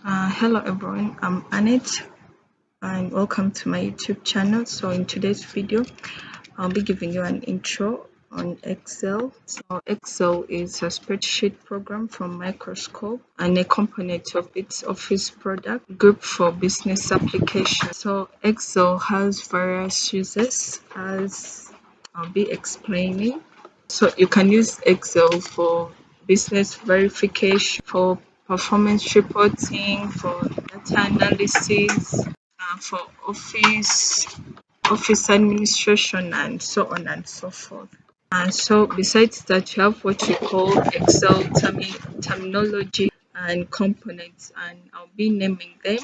Hello everyone, I'm Annette and welcome to my YouTube channel. So in today's video, I'll be giving you an intro on Excel. So Excel is a spreadsheet program from Microsoft and a component of its Office product group for business applications. So Excel has various uses as I'll be explaining. So you can use Excel for business verification, for performance reporting, for data analysis, for office administration, and so on and so forth. And so besides that, you have what we call Excel terminology and components, and I'll be naming them,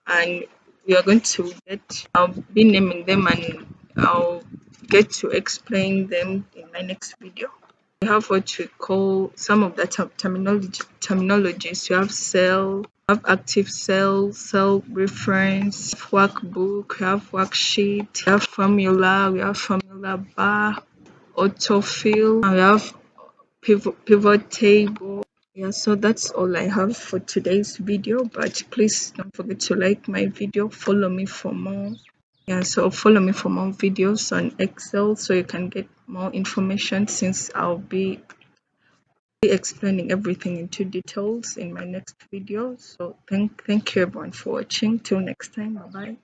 and we are going to get I'll be naming them, and I'll get to explain them in my next video. We have what we call some of the terminologies. You have cell, you have active cell reference, workbook, you have worksheet, you have formula, we have formula bar, autofill, and we have pivot table. Yeah, so that's all I have for today's video, but please don't forget to like my video, follow me for more. Yeah, so follow me for more videos on Excel so you can get more information, since I'll be explaining everything into details in my next video. So thank you everyone for watching. Till next time, bye bye.